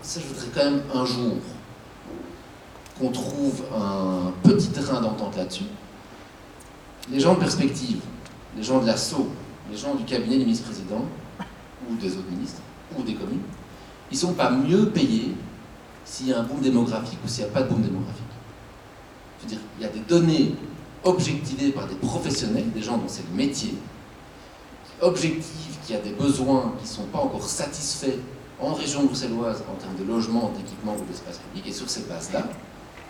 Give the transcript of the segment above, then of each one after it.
ça je voudrais quand même un jour qu'on trouve un petit terrain d'entente là-dessus. Les gens de perspective, les gens de l'assaut, les gens du cabinet du ministre-président, ou des autres ministres, ou des communes, ils ne sont pas mieux payés s'il y a un boom démographique ou s'il n'y a pas de boom démographique. Je veux dire, il y a des données objectivées par des professionnels, des gens dont c'est le métier, objectives qu'il y a des besoins qui ne sont pas encore satisfaits en région bruxelloise en termes de logement, d'équipement ou d'espace public, et sur ces bases-là,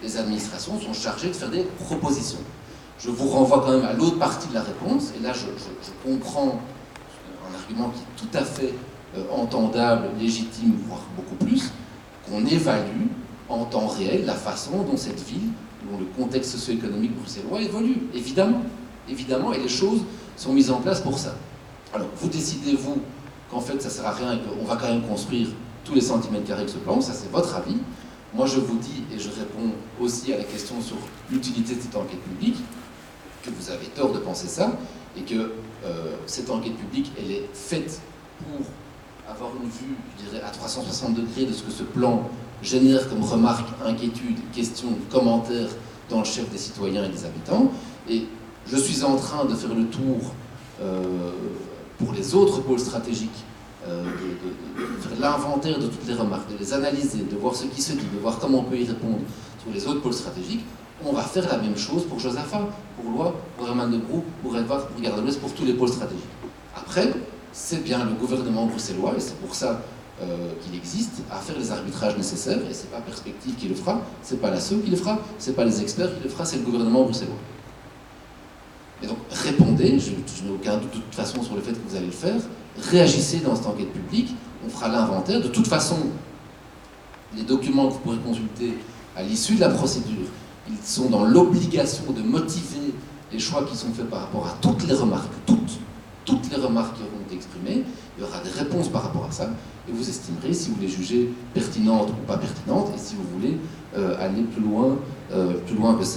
les administrations sont chargées de faire des propositions. Je vous renvoie quand même à l'autre partie de la réponse, et là je comprends un argument qui est tout à fait entendable, légitime, voire beaucoup plus, qu'on évalue en temps réel la façon dont cette ville, dont le contexte socio-économique bruxellois évolue, évidemment, et les choses sont mises en place pour ça. Alors, vous décidez, vous, qu'en fait ça ne sert à rien et qu'on va quand même construire tous les centimètres carrés que ce plan, ça c'est votre avis. Moi je vous dis, et je réponds aussi à la question sur l'utilité de cette enquête publique, que vous avez tort de penser ça, et que cette enquête publique, elle est faite pour avoir une vue, je dirais, à 360 degrés de ce que ce plan génère comme remarques, inquiétudes, questions, commentaires dans le chef des citoyens et des habitants. Et je suis en train de faire le tour pour les autres pôles stratégiques, de faire l'inventaire de toutes les remarques, de les analyser, de voir ce qui se dit, de voir comment on peut y répondre sur les autres pôles stratégiques. On va faire la même chose pour Josaphat, pour Loire, pour Herman de Brou, pour Edvard, pour Gare de l'Ouest, pour tous les pôles stratégiques. Après, c'est bien le gouvernement bruxellois, et c'est pour ça qu'il existe, à faire les arbitrages nécessaires, et c'est pas Perspective qui le fera, c'est pas l'ASSO qui le fera, c'est pas les experts qui le fera, c'est le gouvernement bruxellois. Et donc répondez, je n'ai aucun doute de toute façon sur le fait que vous allez le faire, réagissez dans cette enquête publique, on fera l'inventaire. De toute façon, les documents que vous pourrez consulter à l'issue de la procédure, ils sont dans l'obligation de motiver les choix qui sont faits par rapport à toutes les remarques, toutes les remarques qui auront été exprimées. Il y aura des réponses par rapport à ça, et vous estimerez si vous les jugez pertinentes ou pas pertinentes, et si vous voulez aller plus loin que ça.